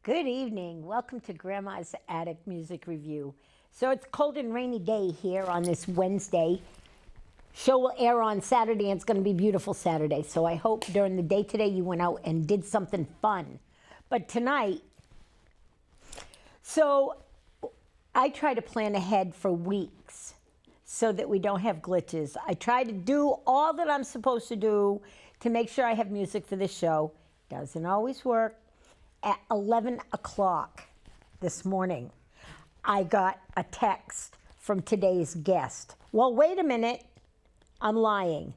Good evening. Welcome to Grandma's Attic Music Review. So it's a cold and rainy day here on this Wednesday. Show will air on Saturday, and it's going to be beautiful Saturday. So I hope during the day today you went out and did something fun. But tonight, so I try to plan ahead for weeks so that we don't have glitches. I try to do all that I'm supposed to do to make sure I have music for this show. Doesn't always work. At 11 o'clock this morning, I got a text from today's guest. Well, wait a minute. I'm lying.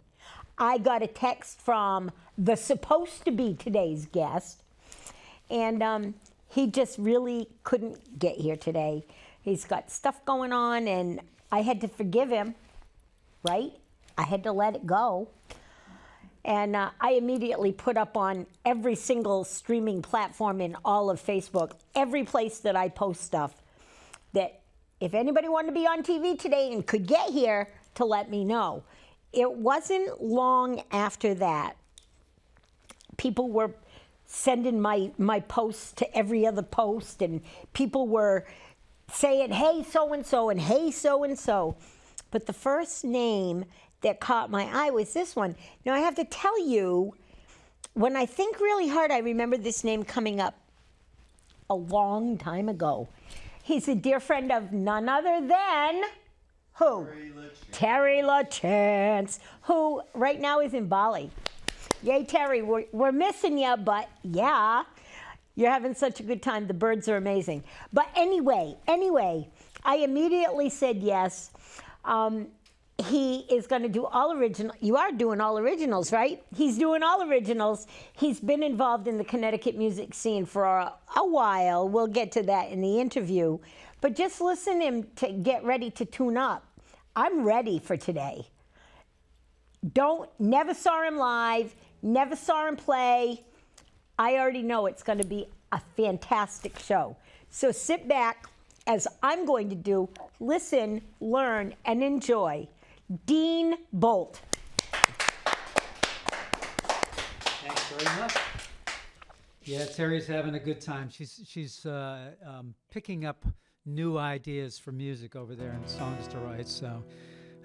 I got a text from the supposed to be today's guest, and he just really couldn't get here today. He's got stuff going on, and I had to forgive him, right? I had to let it go. And I immediately put up on every single streaming platform in all of Facebook, every place that I post stuff, that if anybody wanted to be on TV today and could get here, to let me know. It wasn't long after that. People were sending my posts to every other post, and people were saying, hey, so-and-so, and hey, so-and-so. But the first name that caught my eye was this one. Now, I have to tell you, when I think really hard, I remember this name coming up a long time ago. He's a dear friend of none other than, who? Terry LaChance, who right now is in Bali. Yay, Terry, we're missing you, but yeah, you're having such a good time. The birds are amazing. But anyway, I immediately said yes. He is going to do all original. You are doing all originals, right? He's doing all originals. He's been involved in the Connecticut music scene for a while. We'll get to that in the interview. But just listen to him to get ready to tune up. I'm ready for today. Never saw him live, never saw him play. I already know it's going to be a fantastic show. So sit back, as I'm going to do, listen, learn, and enjoy. Dean Bolt. Thanks very much. Yeah, Terry's having a good time. She's picking up new ideas for music over there and songs to write. So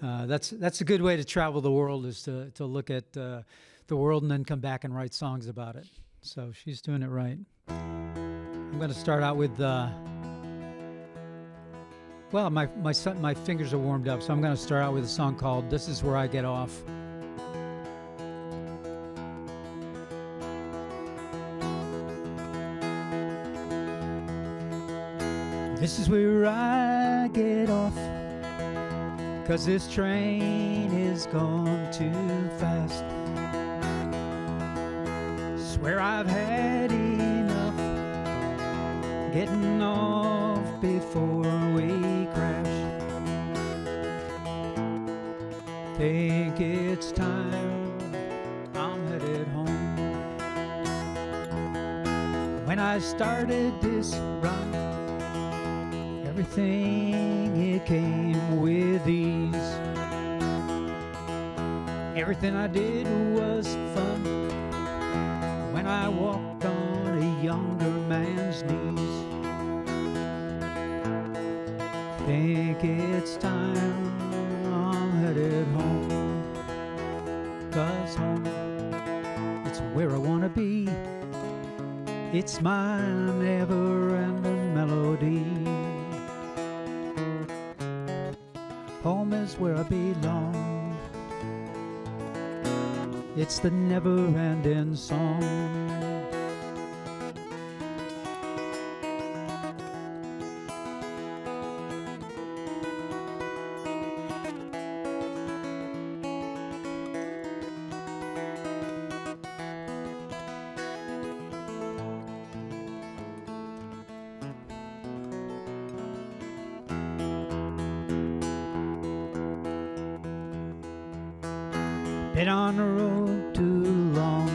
that's a good way to travel the world, is to look at the world and then come back and write songs about it. So she's doing it right. I'm going to start out with. Well, my fingers are warmed up, so I'm going to start out with a song called "This Is Where I Get Off." This is where I get off, 'cause this train is gone too fast. Swear I've had enough getting off before we crash. Think it's time I'm headed home. When I started this run, everything it came with ease. Everything I did was fun when I walked on a younger man's knees. Think it's time I'm headed home, 'cause home, it's where I wanna be. It's my never-ending melody. is where I belong. It's the never-ending song. Been on the road too long.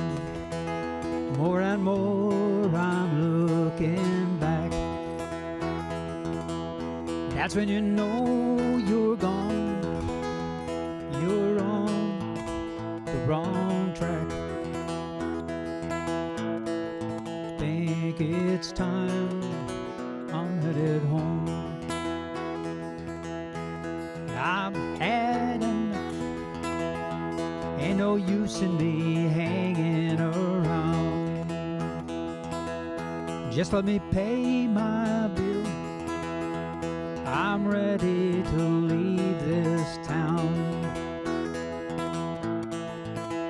More and more I'm looking back. That's when you know you're gone. You're on the wrong track. Think it's time I'm headed home. I've had enough. Ain't no use in me hanging around. Just let me pay my bill. I'm ready to leave this town.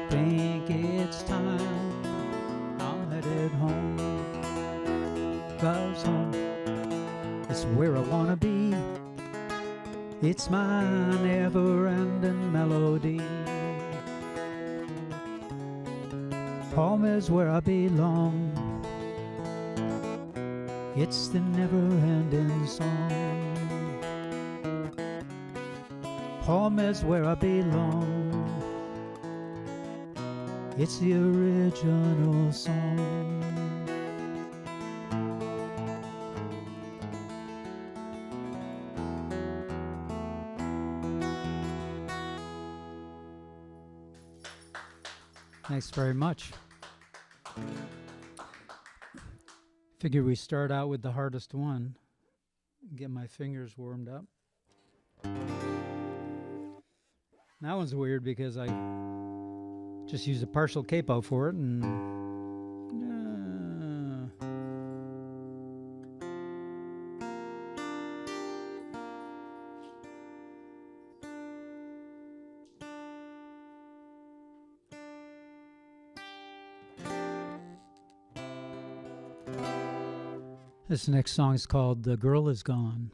Think it's time I'm headed home. 'Cause home is where I wanna be. It's my never-ending melody. Home is where I belong. It's the never-ending song. Home is where I belong. It's the original song. Thanks very much. Figure we start out with the hardest one. Get my fingers warmed up. That one's weird because I just used a partial capo for it and this next song is called The Girl Is Gone.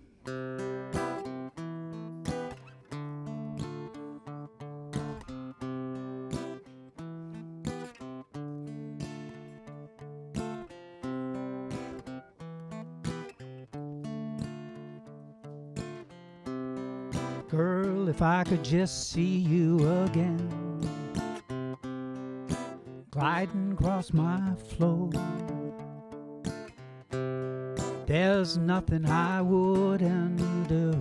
Girl, if I could just see you again, gliding across my floor, there's nothing I wouldn't do,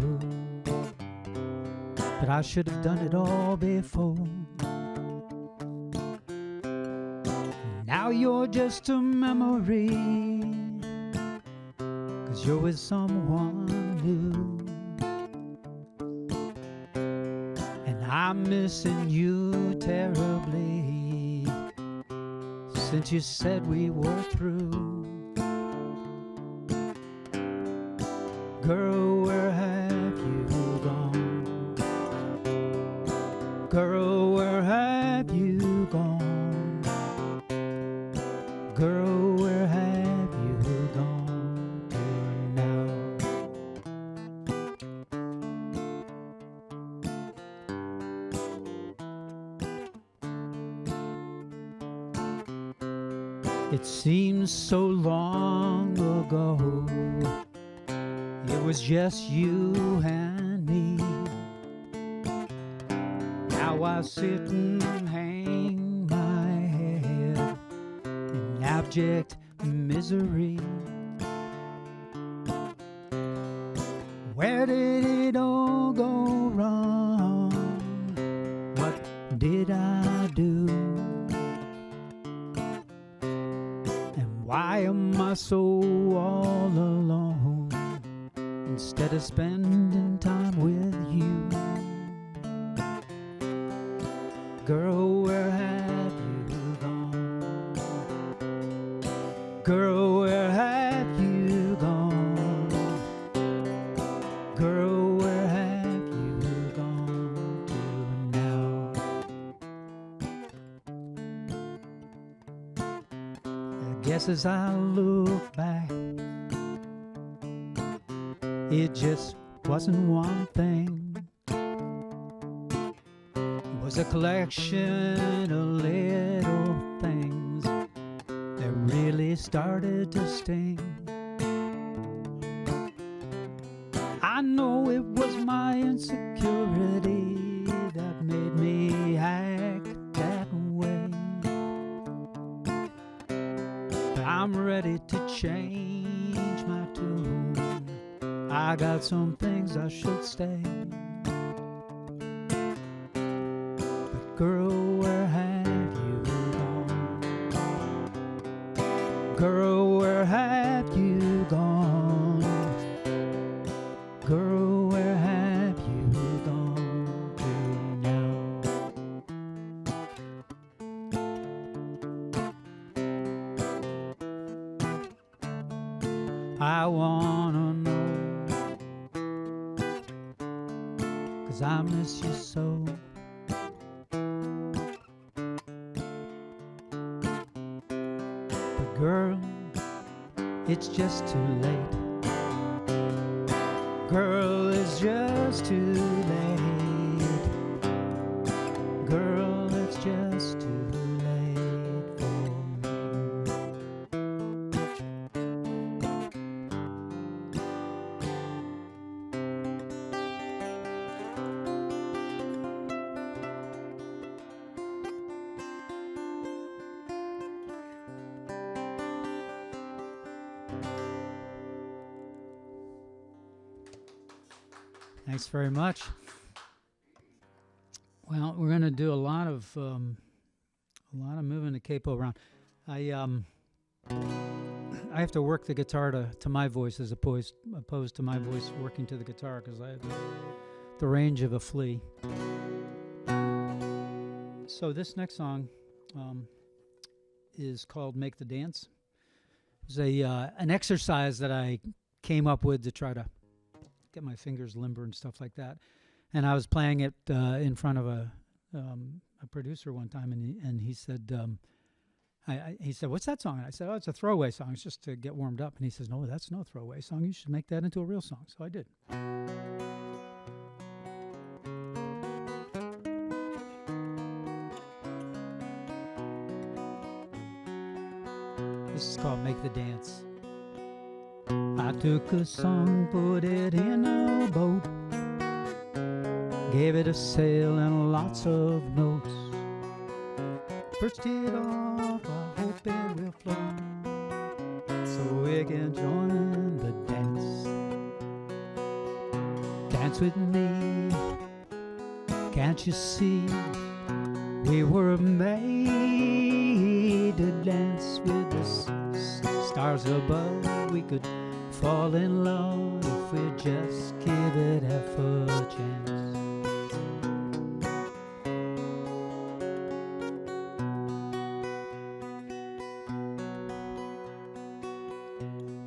but I should have done it all before. Now you're just a memory, 'cause you're with someone new. And I'm missing you terribly, since you said we were through. Girl, where have you gone? Girl, where have you gone? Girl, where have you gone now? It seems so long ago. It was just you and me. Now I sit and hang my head in abject misery. Where did it all go wrong? What did I do? And why am I so all alone, instead of spending time with you? Girl, where have you gone? Girl, where have you gone? Girl, where have you gone Guess as I look back, it just wasn't one thing. It was a collection of little things that really started to sting. I know it was my insecurity that made me act that way. But I'm ready to change my tune. I got some things I should stay. But girl, where have you gone? Girl, where have you gone? Girl, where have you gone to now? I wanna know, 'cause I miss you so. But girl, it's just too late. Girl, it's just too late. Girl, it's just too late for me. Thanks very much. Well, we're going to do a lot of moving the capo around. I have to work the guitar to my voice as opposed to my voice working to the guitar, because I have the range of a flea. So this next song is called "Make the Dance." It's an exercise that I came up with to try to get my fingers limber and stuff like that. And I was playing it in front of a producer one time, and he said, he said, "What's that song?" And I said, "Oh, it's a throwaway song. It's just to get warmed up." And he says, "No, that's no throwaway song. You should make that into a real song." So I did. This is called "Make the Dance." I took a song, put it in a boat, gave it a sail and lots of notes. Perched it off, I hope it will float, so we can join the dance. Dance with me, can't you see? We were made to dance with the stars above. We could fall in love if we just give it half a chance.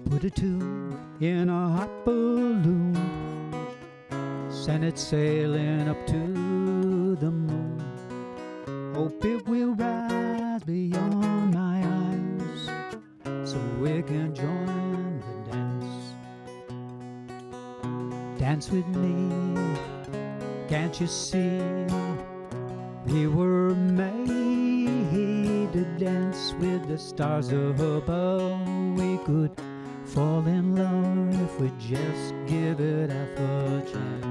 Put a tune in a hot balloon, send it sailing up to the moon. Hope it will rise beyond my eyes, so we can join the dance. Dance with me, can't you see? We were made to dance with the stars above. We could fall in love if we just give it half a chance.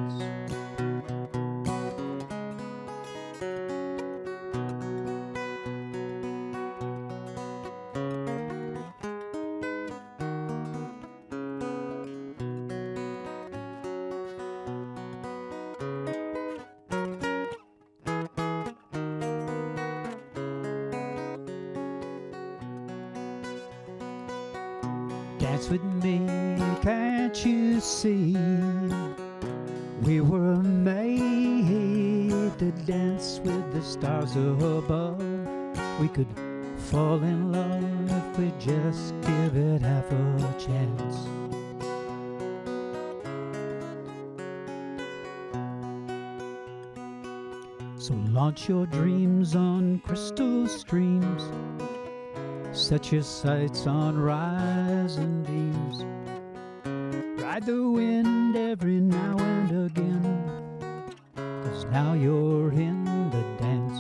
Dance with me, can't you see? We were made to dance with the stars above. We could fall in love if we just give it half a chance. So launch your dreams on crystal streams, Set your sights on rising views. Ride the wind every now and again, 'cause now you're in the dance.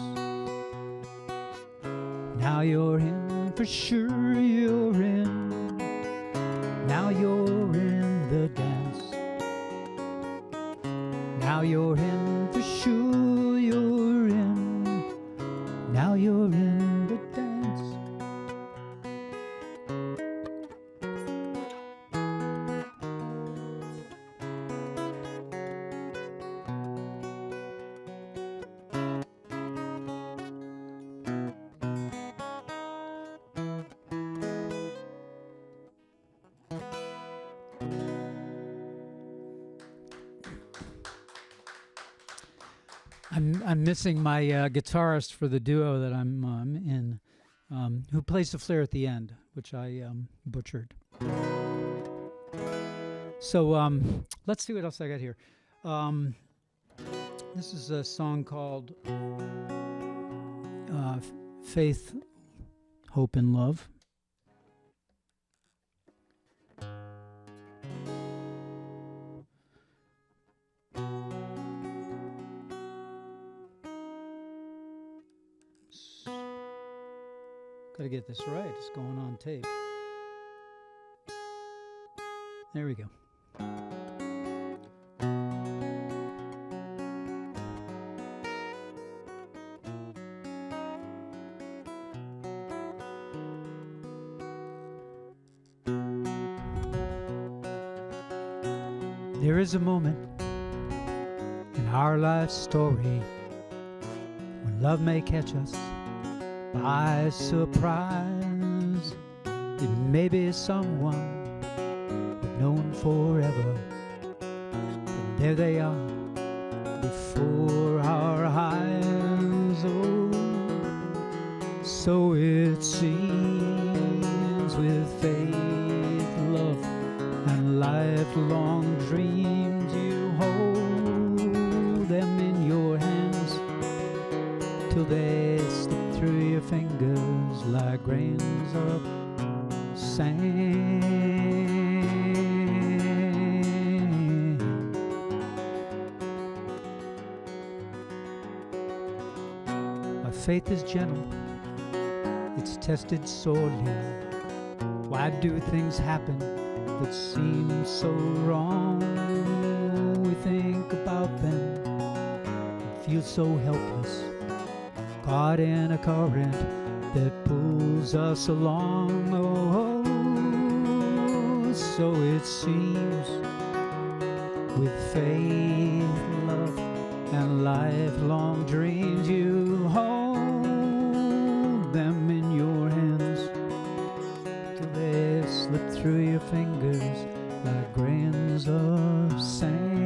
Now you're in, for sure you're in. Now you're in the dance. Now you're in, for sure you're in. Now you're in the dance. I'm missing my guitarist for the duo that I'm in, who plays the flare at the end, which I butchered. So let's see what else I got here. This is a song called Faith, Hope, and Love. Gotta get this right. It's going on tape. There we go. There is a moment in our life story when love may catch us by surprise. It may be someone we've known forever, and there they are before our eyes. Oh, so it seems with faith, love, and lifelong dreams, you hold them in your hands till they slip through your fingers like grains of sand. My faith is gentle, it's tested sorely. Why do things happen that seem so wrong? We think about them and feel so helpless, caught in a current that pulls us along. Oh, so it seems with faith, love, and lifelong dreams, you hold them in your hands till they slip through your fingers like grains of sand.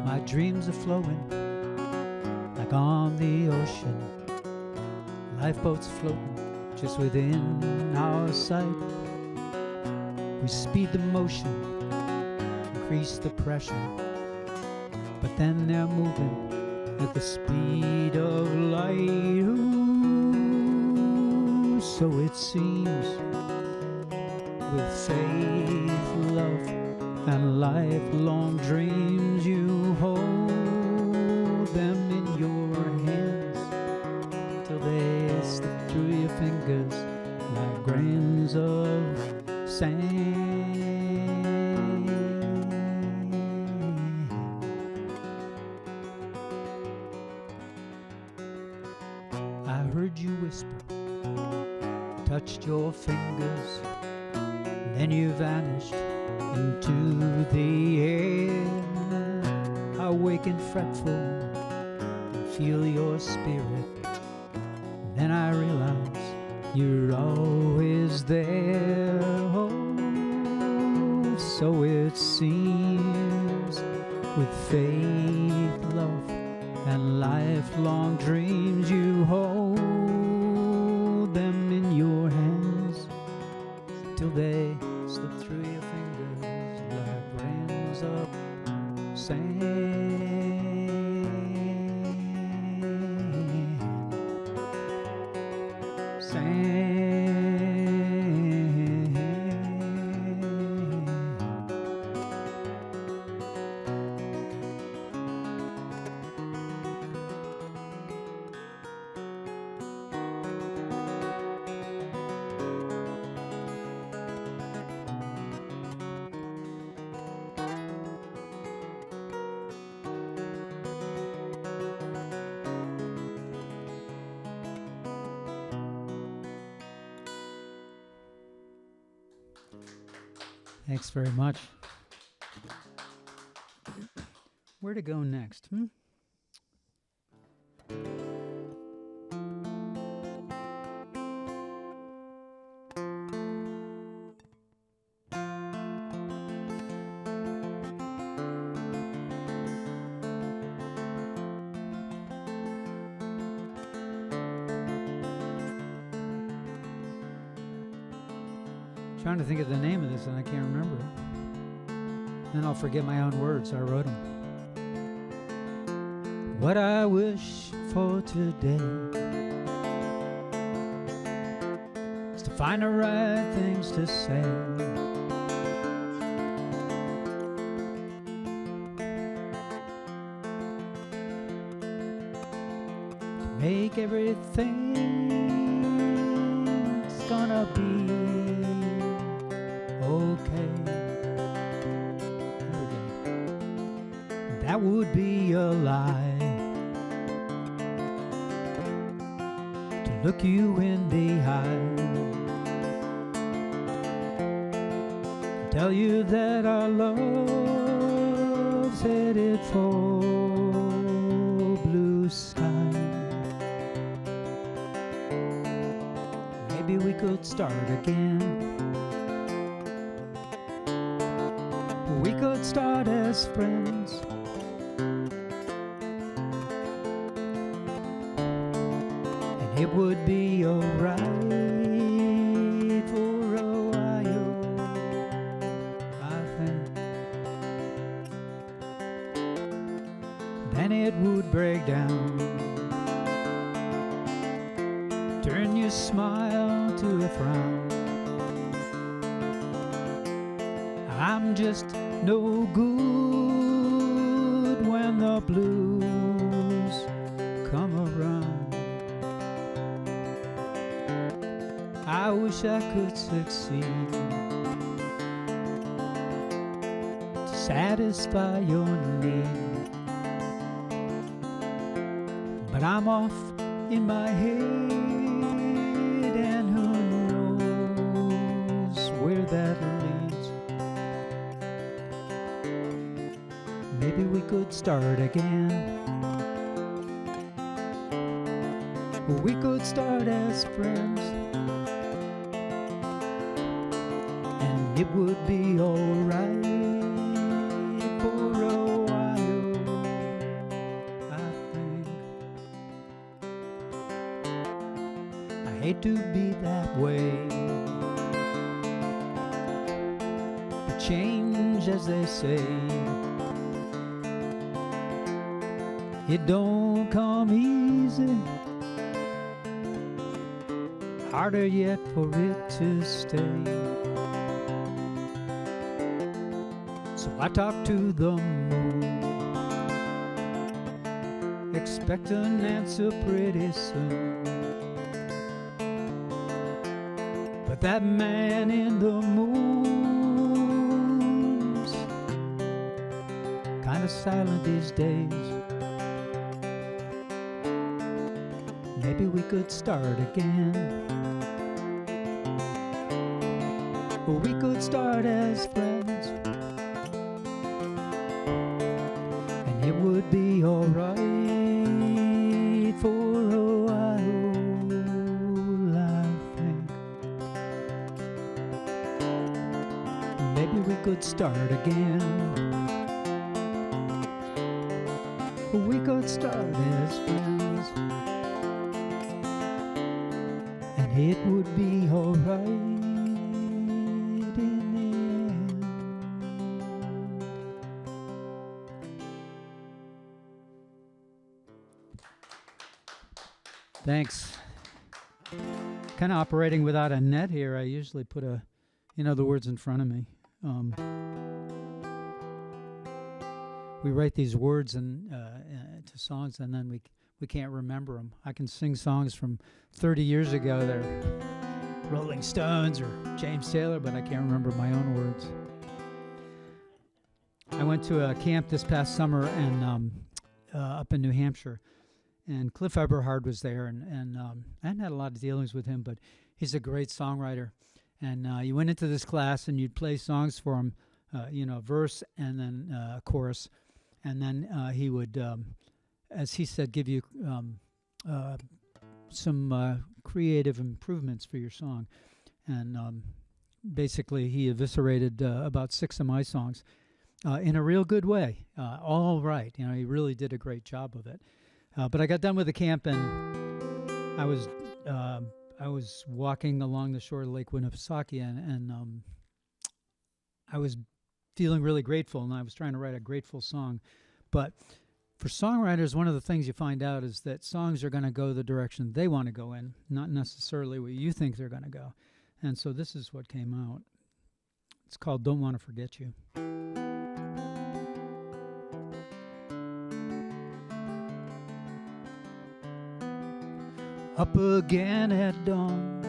My dreams are flowing like on the ocean, lifeboats floating just within our sight. We speed the motion, increase the pressure, but then they're moving at the speed of light. Ooh, so it seems with faith, love, and lifelong dreams, you hold them in your hands till they slip through your fingers like grains of sand. I heard you whisper, touched your fingers, then you vanished into the air. I wake and fretful and feel your spirit, then I realize you're always there. Oh, so it seems with faith, love, and lifelong dreams, you hold them in your hands till they slip through your fingers like grains of Thanks very much. Where to go next? Trying to think of the name of this and I can't remember it. Then I'll forget my own words. I wrote them. What I wish for today is to find the right things to say. To make everything's gonna be okay. There we go. That would be a lie. To look you in the eye, tell you that our love's headed for blue sky. Maybe we could start again. We could start as friends. And it would be alright for a while, I think. Then it would break down, turn your smile to a frown. I'm just no good when the blues come around. I wish I could succeed to satisfy your need, but I'm off in my head, and who knows where that leads. Maybe we could start again. We could start as friends, and it would be alright for a while, I think. I hate to be that way, but change, as they say, it don't come easy, harder yet for it to stay. So I talk to the moon, expect an answer pretty soon. But that man in the moon's kinda silent these days. Maybe we could start again. Or we could start as friends, and it would be alright for a while, I think. Maybe we could start again. Or we could start as friends, it would be alright in the end. Thanks. Kind of operating without a net here. I usually put the words in front of me. We write these words to songs, and then we can't remember them. I can sing songs from 30 years ago. They're Rolling Stones or James Taylor, but I can't remember my own words. I went to a camp this past summer and up in New Hampshire, and Cliff Eberhard was there, and I hadn't had a lot of dealings with him, but he's a great songwriter. And you went into this class, and you'd play songs for him, verse and then a chorus, and then he would, as he said, give you some creative improvements for your song. And basically, he eviscerated about 6 of my songs in a real good way. All right, he really did a great job of it. But I got done with the camp, and I was walking along the shore of Lake Winnipesaukee, and I was feeling really grateful, and I was trying to write a grateful song. But for songwriters, one of the things you find out is that songs are going to go the direction they want to go in, not necessarily where you think they're going to go. And so this is what came out. It's called Don't Want to Forget You. Up again at dawn,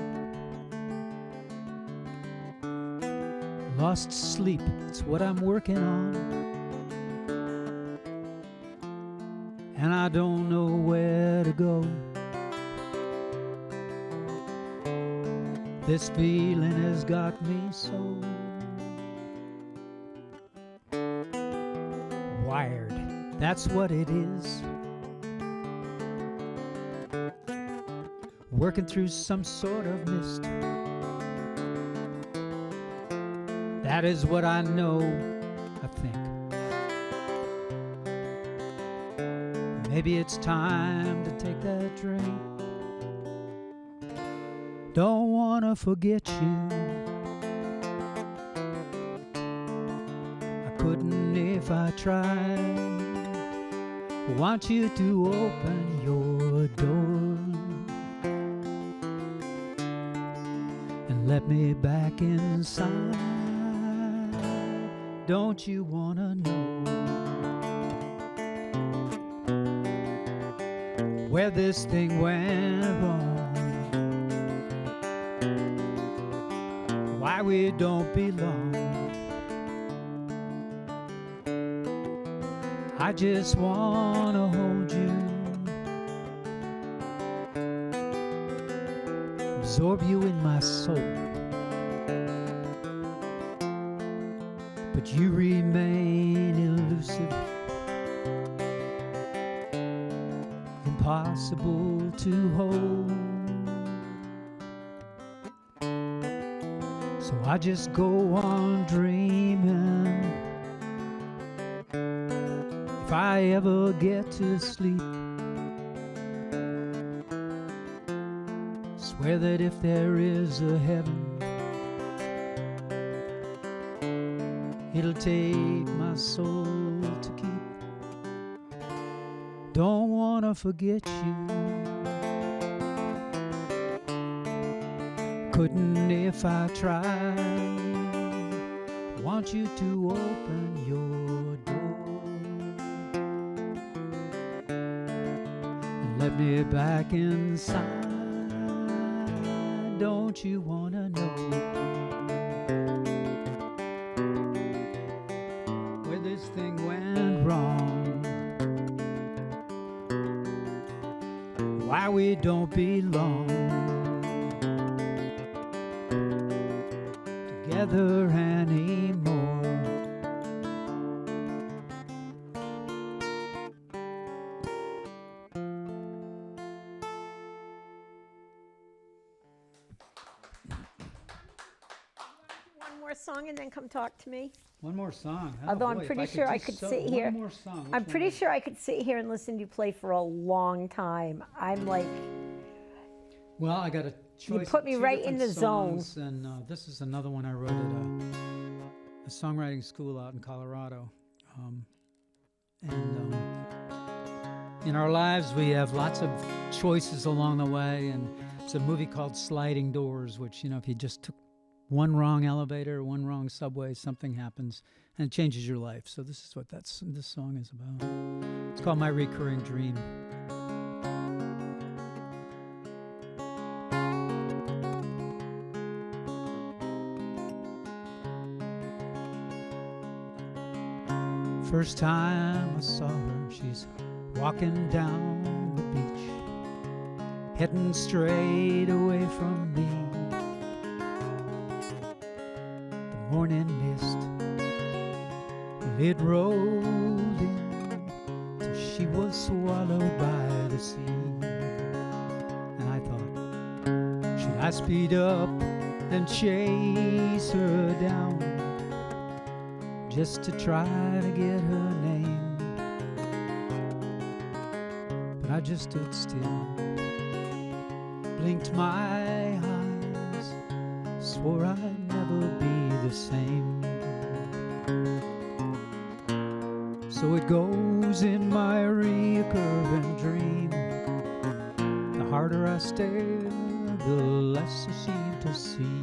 lost sleep, it's what I'm working on, and I don't know where to go. This feeling has got me so wired, that's what it is. Working through some sort of mist. That is what I know, I think. Maybe it's time to take that drink. Don't wanna forget you. I couldn't if I tried. Want you to open your door. Let me back inside. Don't you wanna know where this thing went wrong? Why we don't belong? I just wanna hold you, absorb you in my soul. But you remain elusive, impossible to hold. So I just go on dreaming. If I ever get to sleep, swear that if there is a heaven, it'll take my soul to keep. Don't wanna forget you. Couldn't if I tried. Want you to open your door and let me back inside. Don't you wanna know where this thing went wrong? Why we don't belong together anymore? One more song and then come talk to me. One more song. Oh, Although boy, I'm pretty if sure I just could sit here. One more song. I'm Which pretty one is sure I could sit here and listen to you play for a long time. I'm like, it? Well, I got a choice. put of me two right in different the zone. songs, and this is another one I wrote at a songwriting school out in Colorado. in our lives, we have lots of choices along the way, and it's a movie called Sliding Doors, which, you know, if you just took one wrong elevator, one wrong subway, something happens, and it changes your life. So this is what this song is about. It's called My Recurring Dream. First time I saw her, she's walking down the beach, heading straight away from me. The morning mist, it rolled in till she was swallowed by the sea. And I thought, should I speed up and chase her down, just to try to get her name? But I just stood still, blinked my eyes, swore I'd never be the same. So it goes in my recurring dream, the harder I stare, the less I seem to see.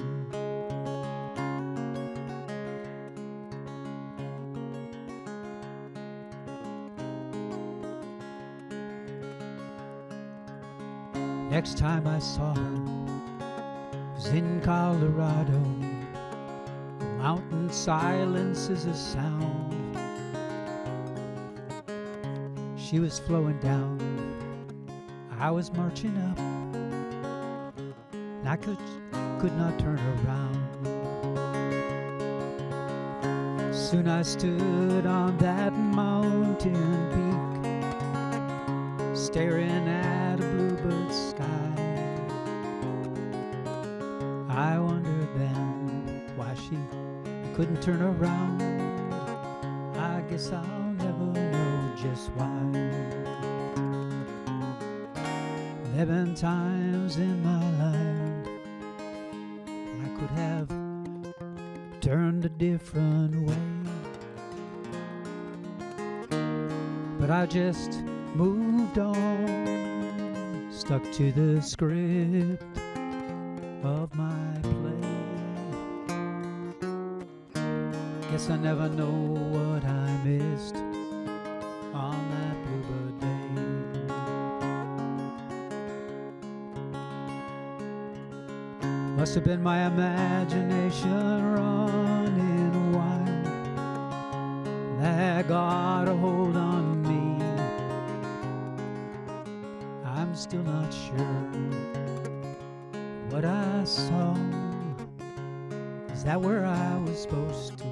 Next time I saw her was in Colorado. The mountain silence is a sound. She was flowing down, I was marching up, and I could not turn around. Soon I stood on that mountain peak, staring at a bluebird sky. I wondered then why she couldn't turn around. I guess I'll never know just why. 11 times in my life I could have turned a different way, but I just moved on, stuck to the script of my play. Guess I never know what I missed on that bluebird day. Must have been my imagination running wild that got a hold on me. I'm still not sure what I saw. Is that where I was supposed to be?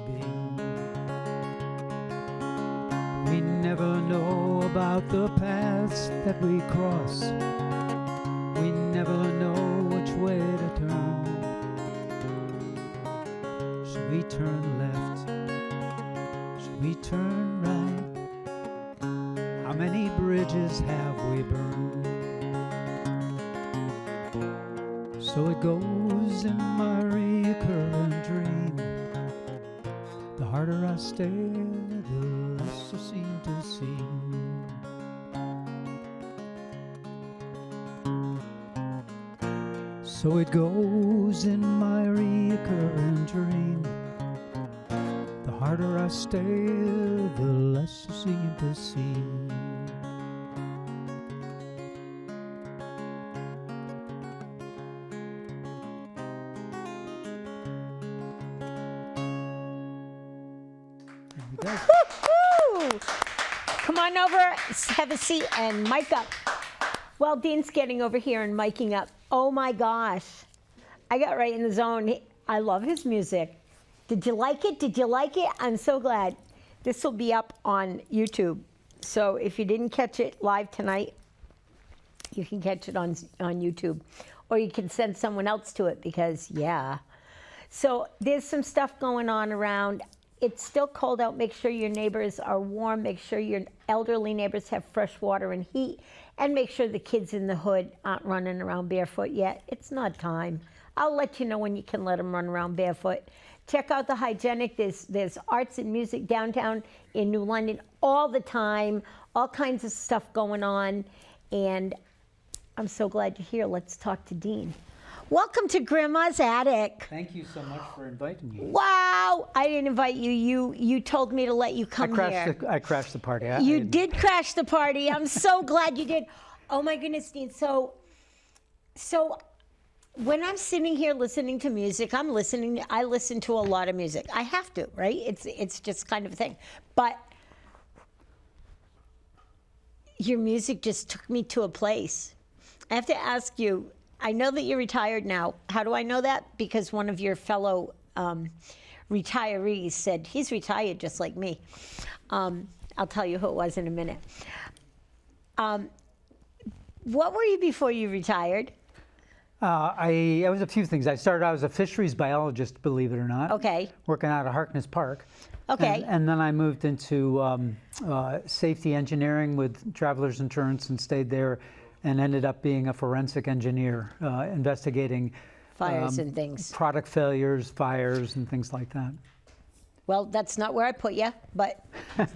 We never know about the paths that we cross. We never know which way to turn. Should we turn left? Should we turn right? How many bridges have we burned? So it goes in my recurring dream, the harder I stare, the less I seem to see. So it goes in my recurring dream, the harder I stare, the less I seem to see. Woo-hoo! Come on over, have a seat, and mic up. Well, Dean's getting over here and miking up. Oh my gosh, I got right in the zone. I love his music. Did you like it? Did you like it? I'm so glad. This will be up on YouTube. So if you didn't catch it live tonight, you can catch it on YouTube. Or you can send someone else to it because, yeah. So there's some stuff going on around. It's still cold out. Make sure your neighbors are warm. Make sure your elderly neighbors have fresh water and heat. And make sure the kids in the hood aren't running around barefoot yet. It's not time. I'll let you know when you can let them run around barefoot. Check out the Hygienic. There's arts and music downtown in New London all the time, all kinds of stuff going on. And I'm so glad you're here. Let's talk to Dean. Welcome to Grandma's Attic. Thank you so much for inviting me. Wow, I didn't invite you. You told me to let you come here. I crashed the party. You did crash the party. I'm so glad you did. Oh my goodness, Dean. So when I'm sitting here listening to music, I listen to a lot of music. I have to, right? It's just kind of a thing. But your music just took me to a place. I have to ask you, I know that you're retired now. How do I know that? Because one of your fellow retirees said, he's retired just like me. I'll tell you who it was in a minute. What were you before you retired? I was a few things. I started out as a fisheries biologist, believe it or not. Okay. Working out of Harkness Park. Okay. And then I moved into safety engineering with Travelers Insurance and stayed there and ended up being a forensic engineer, investigating Fires and things. product failures, fires, and things like that. Well, that's not where I put you, but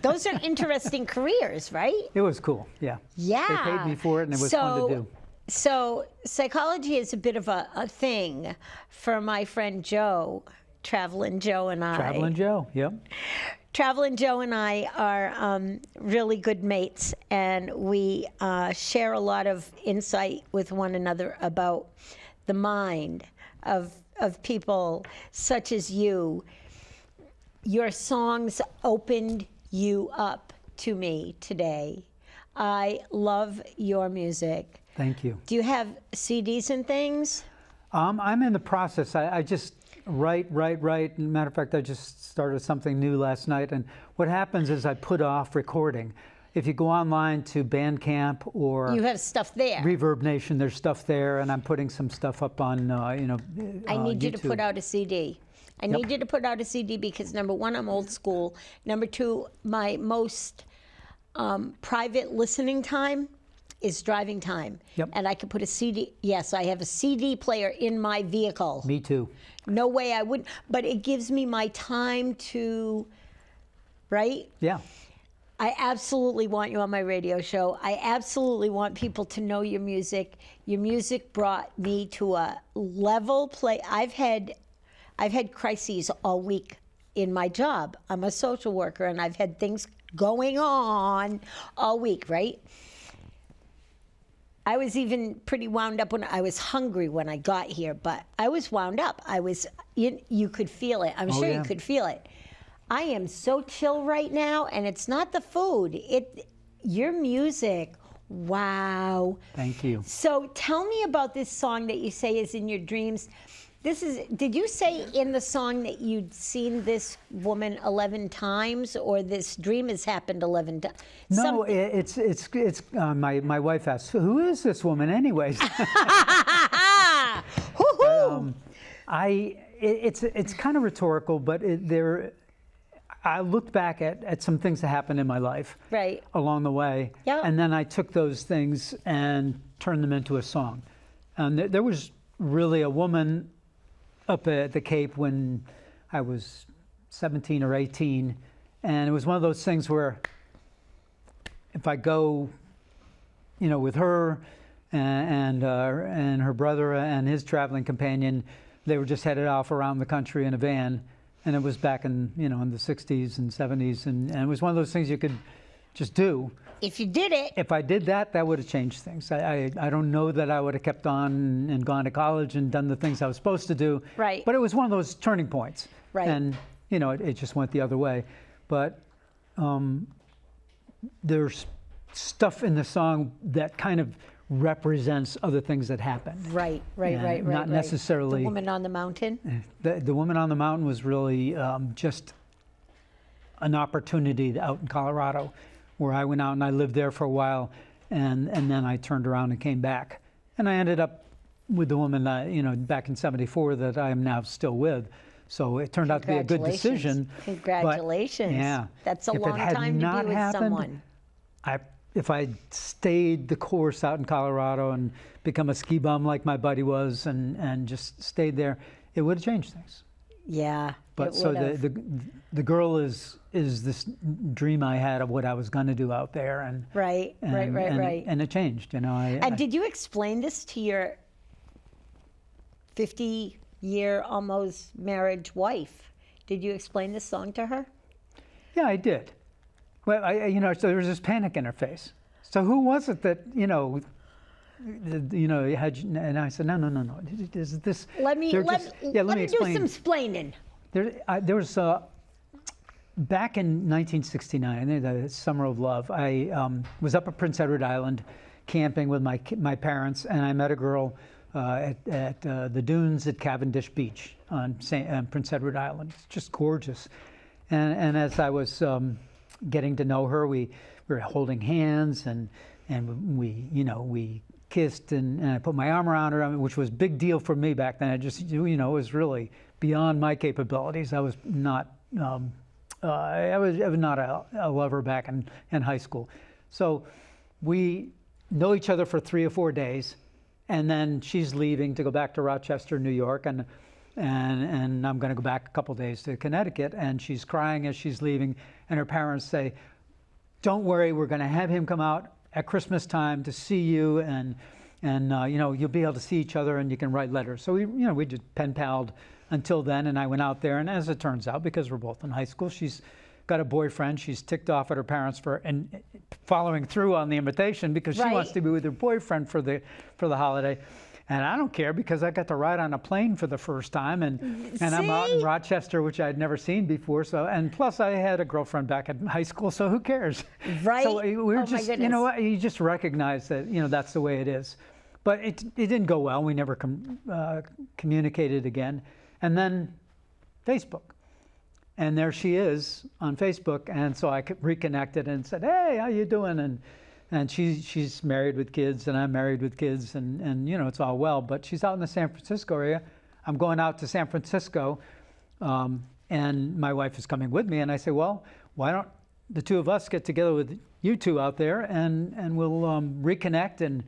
those are interesting careers, right? It was cool, yeah. Yeah. They paid me for it, and it was fun to do. So psychology is a bit of a thing for my friend Joe, Traveling Joe and I. Traveling Joe, yep. Traveling Joe and I are really good mates, and we share a lot of insight with one another about the mind of people such as you. Your songs opened you up to me today. I love your music. Thank you. Do you have CDs and things? I'm in the process. I just write. Matter of fact, I just started something new last night. And what happens is I put off recording. If you go online to Bandcamp or You have stuff there. Reverb Nation, there's stuff there, and I'm putting some stuff up on, I need you to YouTube. put out a CD. I need you to put out a CD because, number one, I'm old school. Number two, my most private listening time is driving time. Yep. And I can put a CD. Yes, I have a CD player in my vehicle. Me too. No way I wouldn't. But it gives me my time to, right? Yeah. I absolutely want you on my radio show. I absolutely want people to know your music. Your music brought me to a level play. I've had crises all week in my job. I'm a social worker, and I've had things going on all week, right? I was even pretty wound up when I was hungry when I got here, but I was wound up. You could feel it. I'm sure yeah. you could feel it. I am so chill right now, and it's not the food. Your music, wow. Thank you. So tell me about this song that you say is in your dreams. Did you say in the song that you'd seen this woman 11 times, or this dream has happened 11 times? No, it's my wife asks, who is this woman anyways? It's kind of rhetorical, but I looked back at some things that happened in my life Right. along the way, Yeah. and then I took those things and turned them into a song. And there was really a woman up at the Cape when I was 17 or 18, and it was one of those things where if I go, with her and her brother and his traveling companion, they were just headed off around the country in a van, and it was back in in the 60s and 70s, and it was one of those things you could just do. If you did it. If I did that, that would have changed things. I don't know that I would have kept on and gone to college and done the things I was supposed to do. Right. But it was one of those turning points. Right. And, it just went the other way. But there's stuff in the song that kind of represents other things that happened. Right. Not necessarily. The woman on the mountain. The Woman on the Mountain was really just an opportunity out in Colorado, where I went out and I lived there for a while, and then I turned around and came back. And I ended up with the woman, back in '74 that I am now still with. So it turned out to be a good decision. Congratulations. But, yeah. That's a if long it had time to not be with happened, someone. if I stayed the course out in Colorado and become a ski bum like my buddy was, and just stayed there, it would have changed things. Yeah. But it so would've. the girl is this dream I had of what I was going to do out there, and Right. and it changed. You know, And did you explain this to your 50-year almost marriage wife? Did you explain this song to her? yeah, I did. Well, so there was this panic in her face. So who was it that had? And I said, no. Is this? Let me they're let, just- let let me me do explain. some splaining. There was back in 1969, I think the Summer of Love. I was up at Prince Edward Island, camping with my parents, and I met a girl at the dunes at Cavendish Beach on Prince Edward Island. It's just gorgeous. And as I was getting to know her, we were holding hands, and we kissed, and I put my arm around her, which was a big deal for me back then. It was really beyond my capabilities. I was not I was not a lover back in high school. So we know each other for 3 or 4 days, and then she's leaving to go back to Rochester, New York, and I'm going to go back a couple days to Connecticut, and she's crying as she's leaving, and her parents say, "Don't worry, we're going to have him come out at Christmas time to see you, and you'll be able to see each other, and you can write letters." So we just pen palled until then, and I went out there, and as it turns out, because we're both in high school, she's got a boyfriend. She's ticked off at her parents for following through on the invitation, because she wants to be with her boyfriend for the holiday. And I don't care, because I got to ride on a plane for the first time, and I'm out in Rochester, which I'd never seen before. So, and plus I had a girlfriend back in high school, so who cares? Right. So we were Oh, just, my goodness. you just recognize that, that's the way it is. But it didn't go well. We never communicated again. And then Facebook. And there she is on Facebook, and so I reconnected and said, "Hey, how you doing?" And she's married with kids, and I'm married with kids, and it's all well. But she's out in the San Francisco area. I'm going out to San Francisco, and my wife is coming with me. And I say, "Well, why don't the two of us get together with you two out there, and we'll reconnect and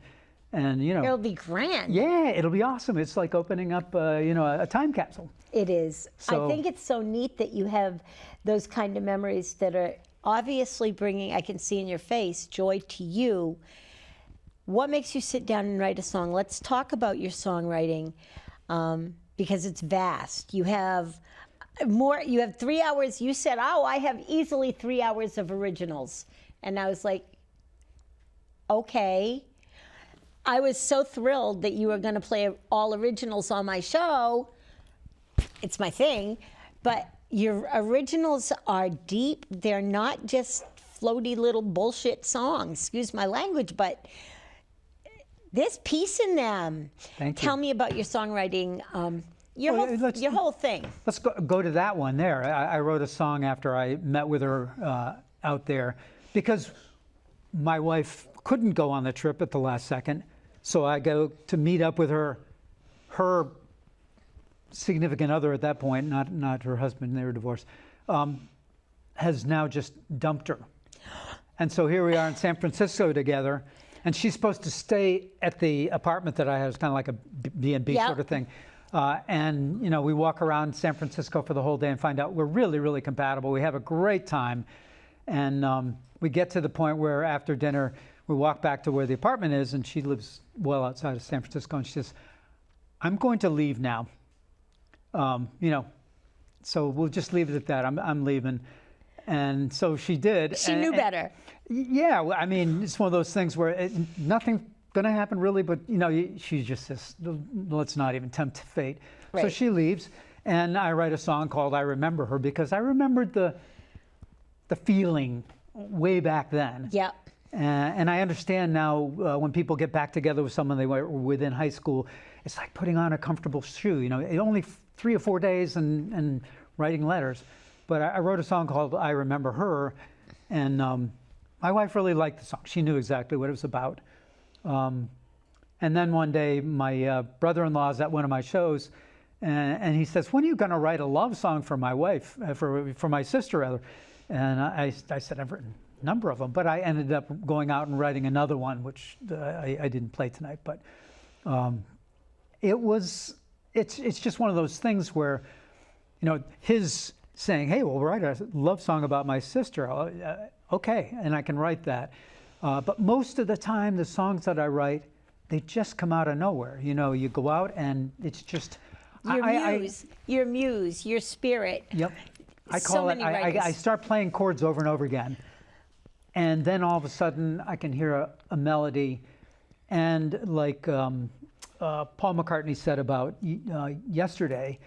It'll be grand. yeah, it'll be awesome. It's like opening up a time capsule." It is. So- I think it's so neat that you have those kind of memories that are obviously bringing, I can see in your face, joy to you. What makes you sit down and write a song? Let's talk about your songwriting, because it's vast. You have 3 hours. You said, "Oh, I have easily 3 hours of originals." And I was like, okay. I was so thrilled that you were going to play all originals on my show. It's my thing. But your originals are deep. They're not just floaty little bullshit songs. Excuse my language, but there's peace in them. Thank you. Tell me about your songwriting, your Well, whole thing. Let's go to that one there. I wrote a song after I met with her out there, because my wife couldn't go on the trip at the last second. So I go to meet up with her significant other at that point, not her husband, they were divorced, has now just dumped her. And so here we are in San Francisco together, and she's supposed to stay at the apartment that I had. It's kind of like a B&B Yep. sort of thing. And we walk around San Francisco for the whole day and find out we're really, really compatible. We have a great time. And we get to the point where after dinner, we walk back to where the apartment is, and she lives well outside of San Francisco, and she says, "I'm going to leave now. So we'll just leave it at that. I'm leaving." And so she did. She knew better. Yeah, well, I mean, it's one of those things where nothing's going to happen really, but she just says, "Let's not even tempt fate." So Right. she leaves, and I write a song called "I Remember Her," because I remembered the feeling way back then. Yep. And I understand now when people get back together with someone they were with in high school, it's like putting on a comfortable shoe. Only 3 or 4 days and writing letters. But I wrote a song called "I Remember Her," and my wife really liked the song. She knew exactly what it was about. And then one day, my brother-in-law is at one of my shows, and he says, "When are you going to write a love song for my wife, for my sister rather?" And I said, "I've written number of them, but I ended up going out and writing another one, which I didn't play tonight. But it's just one of those things where, his saying, "Hey, we'll write a love song about my sister." Okay, and I can write that. But most of the time, the songs that I write, they just come out of nowhere. You go out and it's just your muse, your spirit. Yep. I So call it. many writers. I start playing chords over and over again, and then all of a sudden I can hear a melody, and like Paul McCartney said about yesterday.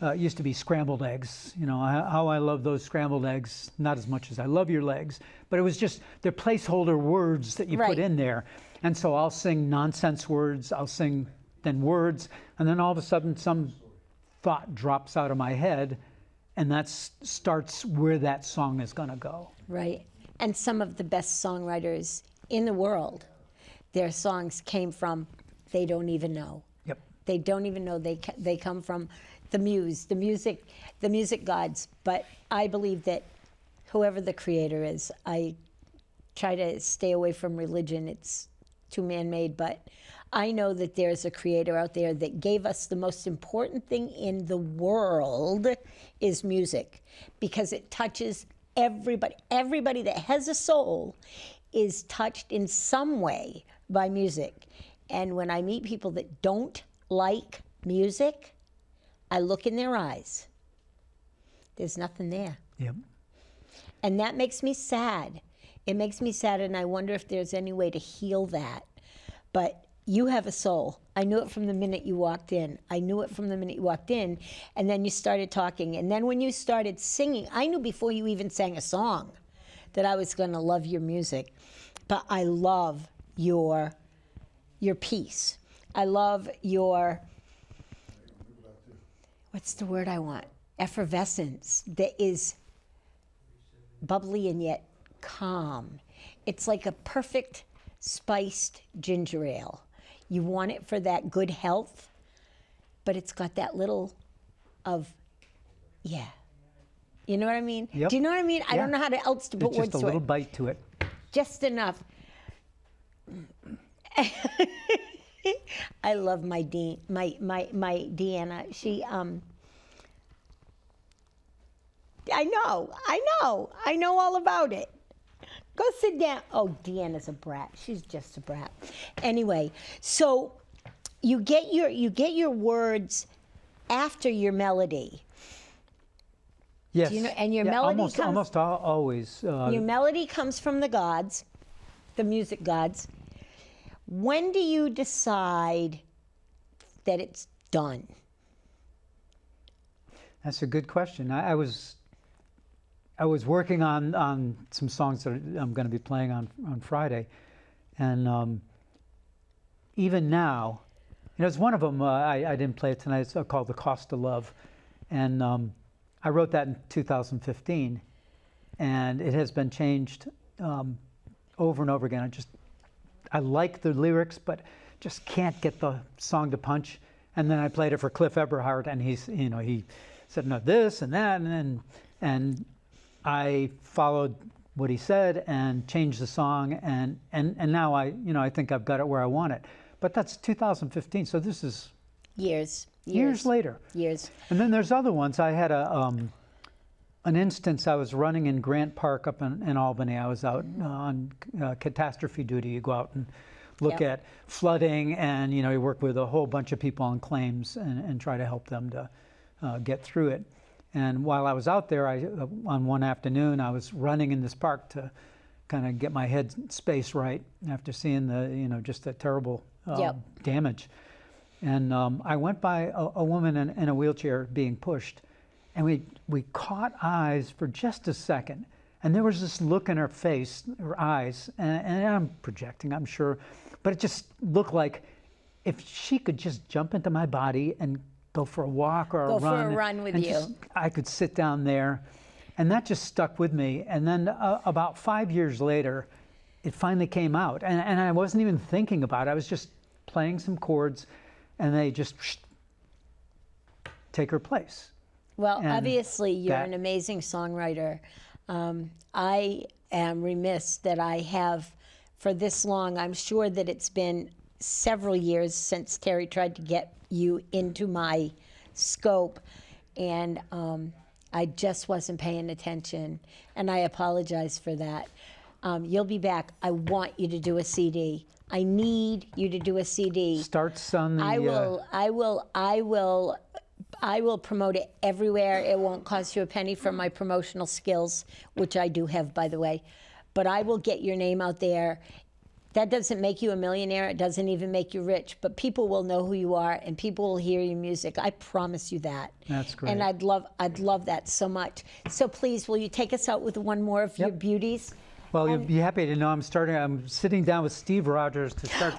It used to be scrambled eggs. How I love those scrambled eggs, not as much as I love your legs, but it was just they're placeholder words that you put in there. And so I'll sing nonsense words, I'll sing then words, and then all of a sudden some thought drops out of my head, and that starts where that song is going to go. Right. And some of the best songwriters in the world, their songs came from they don't even know. Yep. They don't even know they come from the muse, the music gods. But I believe that whoever the creator is, I try to stay away from religion. It's too man-made, but I know that there's a creator out there that gave us the most important thing in the world is music, because it touches everybody. Everybody that has a soul is touched in some way by music. And when I meet people that don't like music, I look in their eyes. There's nothing there. Yep. And that makes me sad. It makes me sad, and I wonder if there's any way to heal that. But you have a soul. I knew it from the minute you walked in. And then you started talking. And then when you started singing, I knew before you even sang a song that I was going to love your music. But I love your peace. I love your, what's the word I want? Effervescence that is bubbly and yet calm. It's like a perfect spiced ginger ale. You want it for that good health, but it's got that little of, yeah. You know what I mean? Yep. Do you know what I mean? I don't know how else to put It's words just a to little it. bite to it. Just enough. I love my Deanna. She I know all about it. Go sit down. Oh, Deanna's a brat. She's just a brat. Anyway, so you get your words after your melody. Yes. Do you know, and your melody almost always. Your melody comes from the gods, the music gods. When do you decide that it's done? That's a good question. I was working on some songs that I'm going to be playing on Friday, and even now, it's one of them. I didn't play it tonight. It's called "The Cost of Love," and I wrote that in 2015, and it has been changed over and over again. I like the lyrics, but just can't get the song to punch. And then I played it for Cliff Eberhardt, and he said no this and that, and I followed what he said and changed the song, and now I think I've got it where I want it. But that's 2015, so this is years later. Years. And then there's other ones. I had an instance. I was running in Grant Park up in Albany. I was out on catastrophe duty. You go out and look at flooding, and you work with a whole bunch of people on claims and try to help them to get through it. And while I was out there, on one afternoon, I was running in this park to kind of get my head space right after seeing the just the terrible damage. And I went by a woman in a wheelchair being pushed, and we caught eyes for just a second. And there was this look in her face, her eyes, and I'm projecting, I'm sure, but it just looked like if she could just jump into my body and go for a walk or Go for a run with you. I could sit down there, and that just stuck with me. And then about 5 years later, it finally came out, and I wasn't even thinking about it. I was just playing some chords, and they just take her place. Well, And obviously, you're that- an amazing songwriter. I am remiss that I have for this long. I'm sure that it's been several years since Terry tried to get you into my scope, and I just wasn't paying attention, and I apologize for that. You'll be back. I want you to do a CD. I need you to do a CD. Starts on the. I will promote it everywhere. It won't cost you a penny for my promotional skills, which I do have, by the way. But I will get your name out there. That doesn't make you a millionaire. It doesn't even make you rich. But people will know who you are, and people will hear your music. I promise you that. That's great. And I'd love that so much. So please, will you take us out with one more of your beauties? Well, you'll be happy to know I'm sitting down with Steve Rogers to start.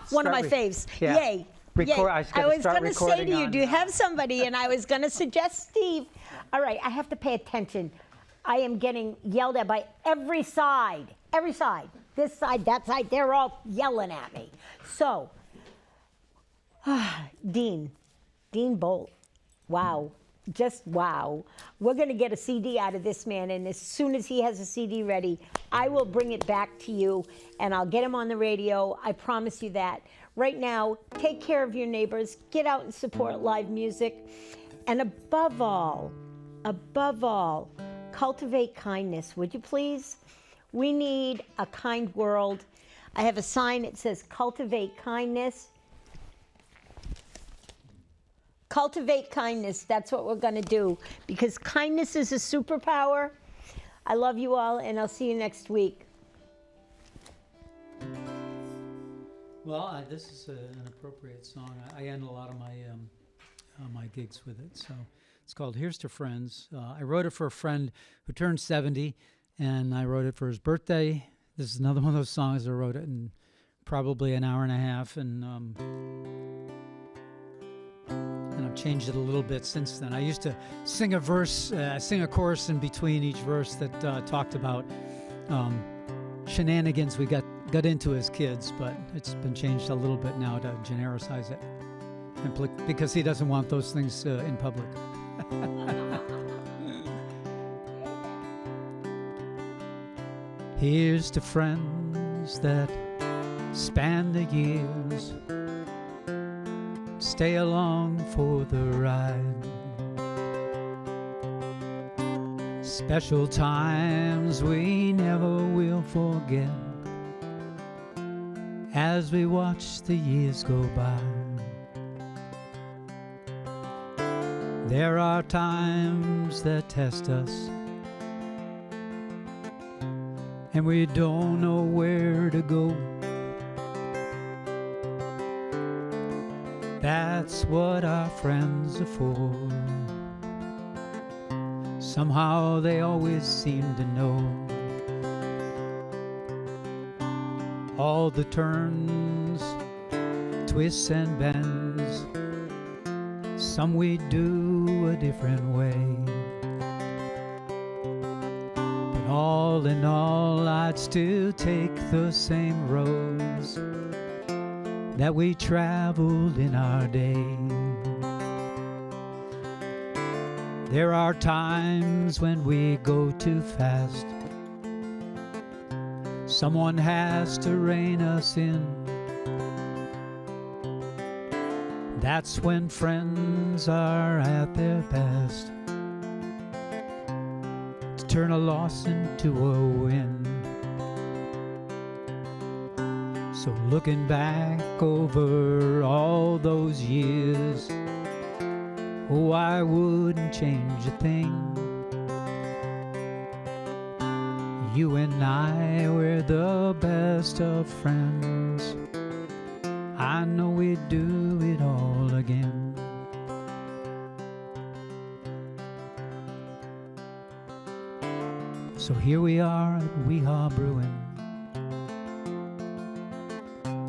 One of my faves. Yeah. Yay. Record, Yay. I was going to say to you, do you have somebody? And I was going to suggest Steve. All right, I have to pay attention. I am getting yelled at by every side. Every side. This side, that side, they're all yelling at me. So, Dean Bolt. Wow. Just wow. We're going to get a CD out of this man, and as soon as he has a CD ready, I will bring it back to you, and I'll get him on the radio. I promise you that. Right now, take care of your neighbors, get out and support live music, and above all, cultivate kindness, would you please? We need a kind world. I have a sign that says cultivate kindness. Cultivate kindness, that's what we're going to do, because kindness is a superpower. I love you all, and I'll see you next week. Well, this is an appropriate song. I end a lot of my gigs with it. So it's called "Here's to Friends." I wrote it for a friend who turned 70, and I wrote it for his birthday. This is another one of those songs I wrote it in probably an hour and a half, and I've changed it a little bit since then. I used to sing a chorus in between each verse that talked about shenanigans we got into as kids, but it's been changed a little bit now to genericize it, because he doesn't want those things in public. Here's to friends that span the years, stay along for the ride. Special times we never will forget, as we watch the years go by. There are times that test us, and we don't know where to go. That's what our friends are for. Somehow they always seem to know all the turns, twists and bends. Some we do a different way, but all in all I'd still take the same roads that we traveled in our day. There are times when we go too fast. Someone has to rein us in. That's when friends are at their best, to turn a loss into a win. So looking back over all those years, oh, I wouldn't change a thing. You and I, we're the best of friends. I know we'd do it all again. So here we are at Weehaw Brewing,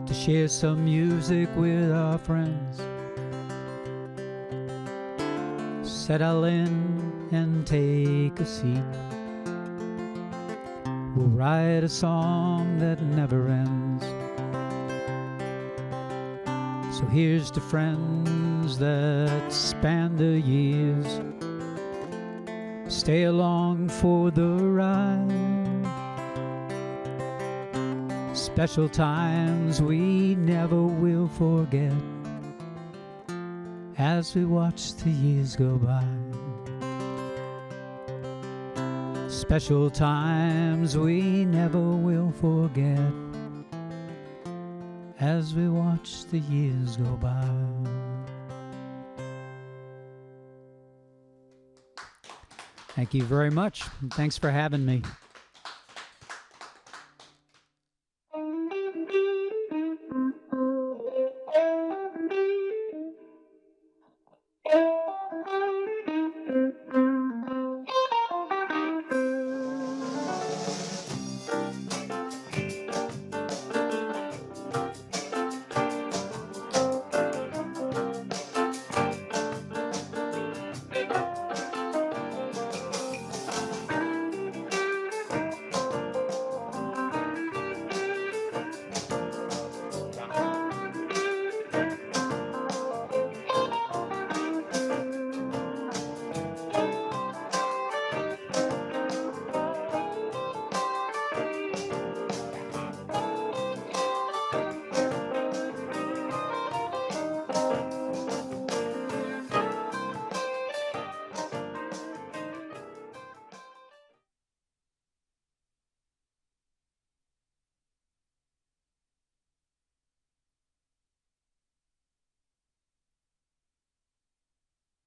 to share some music with our friends. Settle in and take a seat. We'll write a song that never ends. So here's to friends that span the years, stay along for the ride. Special times we never will forget as we watch the years go by. Special times we never will forget as we watch the years go by. Thank you very much. Thanks for having me.